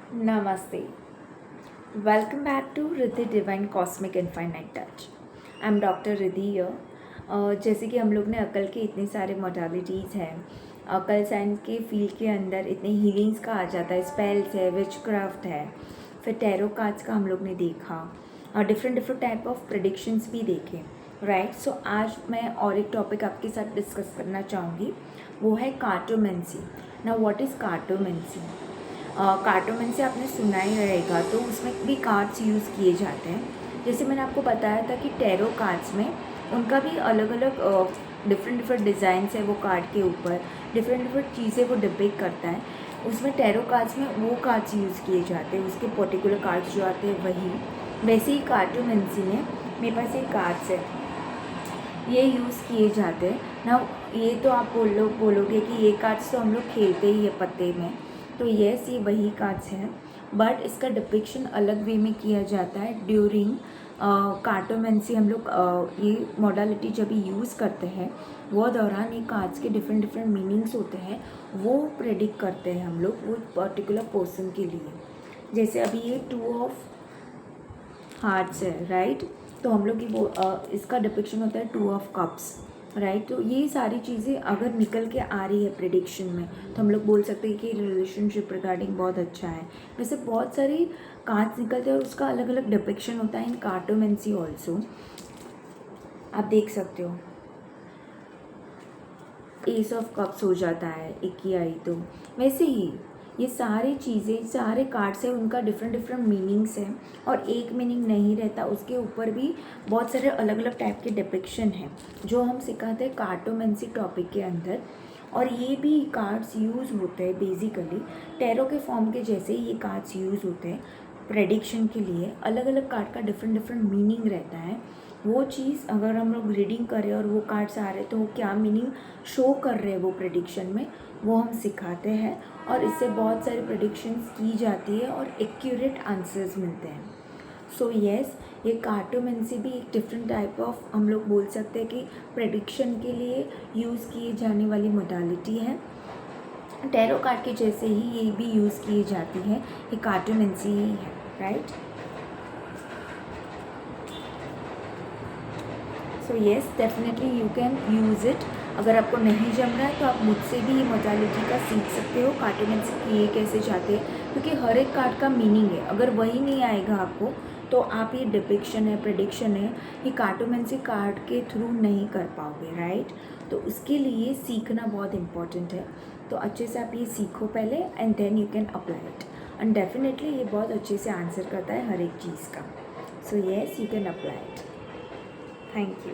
Namaste. Welcome back to Riddhi Divine Cosmic Infinite Touch. I'm Dr. Riddhi here. जैसे कि हम लोग ने अकल के इतने सारे मोडालिटीज़ हैं, अकल साइंस के फील्ड के अंदर इतने हीलिंग्स का आ जाता है, स्पेल्स है, विचक्राफ्ट है, फिर टैरो कार्ड्स का हम लोग ने देखा और different different type of predictions भी देखे, राइट। सो आज मैं और एक टॉपिक आपके साथ डिस्कस करना चाहूँगी, वो है cartomancy. Now what is cartomancy? Cartomancy आपने सुना ही रहेगा, तो उसमें भी कार्ड्स यूज़ किए जाते हैं। जैसे मैंने आपको बताया था कि टैरो कार्ड्स में उनका भी अलग अलग डिफरेंट डिफरेंट डिज़ाइंस है, वो कार्ड के ऊपर डिफरेंट डिफरेंट चीज़ें वो डिपिक्ट करता है। उसमें टैरो कार्ड्स में वो कार्ड्स यूज़ किए जाते हैं, उसके पर्टिकुलर कार्ड्स जो आते हैं वही। वैसे ही कार्टोमेंसी में मेरे पास एक कार्ड्स है, ये यूज़ किए जाते हैं ना। ये तो आप बोलोगे कि ये कार्ड्स तो हम लोग खेलते ही है पत्ते में, तो येस ये वही कार्ड्स हैं, बट इसका डिपिक्शन अलग वे में किया जाता है ड्यूरिंग कार्टोमेंसी। हम लोग ये मॉडलिटी जब यूज़ करते हैं वो दौरान ये कार्ड्स के डिफरेंट डिफरेंट मीनिंग्स होते हैं, वो प्रेडिक्ट करते हैं हम लोग वो पर्टिकुलर पर्सन के लिए। जैसे अभी ये 2 ऑफ हार्ट्स है, राइट, तो हम लोग की वो इसका डिपिक्शन होता है 2 ऑफ कप्स, राइट। तो ये सारी चीज़ें अगर निकल के आ रही है प्रिडिक्शन में, तो हम लोग बोल सकते हैं कि रिलेशनशिप रिगार्डिंग बहुत अच्छा है। वैसे बहुत सारी कार्ड्स निकलते हैं और उसका अलग अलग डिपिक्शन होता है इन कार्टोमेंसी ऑल्सो, आप देख सकते हो। एस ऑफ कप्स हो जाता है एक ही आई, तो वैसे ही ये सारी चीज़ें, सारे कार्ड्स हैं, उनका डिफरेंट डिफरेंट मीनिंग्स हैं और एक मीनिंग नहीं रहता, उसके ऊपर भी बहुत सारे अलग अलग टाइप के डिपिक्शन हैं जो हम सिखाते हैं कार्टोमेंसी टॉपिक के अंदर। और ये भी कार्ड्स यूज़ होते हैं बेसिकली टैरो के फॉर्म के जैसे ये कार्ड्स यूज़ होते हैं प्रेडिक्शन के लिए। अलग अलग कार्ड का डिफरेंट डिफरेंट मीनिंग रहता है। वो चीज़ अगर हम लोग रीडिंग कर रहे हैं और वो कार्ड्स आ रहे हैं तो वो क्या मीनिंग शो कर रहे हैं वो प्रेडिक्शन में, वो हम सिखाते हैं और इससे बहुत सारी प्रेडिक्शंस की जाती है और एक्यूरेट आंसर्स मिलते हैं। सो येस, ये कार्टोमेंसी भी एक डिफरेंट टाइप ऑफ हम लोग बोल सकते हैं कि प्रेडिक्शन के लिए यूज़ किए जाने वाली मोडालिटी है। टैरो कार्ड के जैसे ही ये भी यूज़ की जाती है, ये कार्टोमेंसी ही है, right. So yes, definitely you can use it. अगर आपको नहीं जम रहा है तो आप मुझसे भी ये मोडालिटी का सीख सकते हो, कार्टोमेंसी किए कैसे जाते हैं, क्योंकि हर एक कार्ड का मीनिंग है। अगर वही नहीं आएगा आपको तो आप ये डिपिक्शन है, प्रेडिक्शन है, ये कार्टोमेंसी कार्ड के थ्रू नहीं कर पाओगे, राइट। तो उसके लिए सीखना बहुत इम्पॉर्टेंट है। तो अच्छे से आप ये सीखो पहले and then you can apply it, and definitely ये बहुत अच्छे से आंसर करता है हर एक चीज़ का। So yes, you can apply it. Thank you.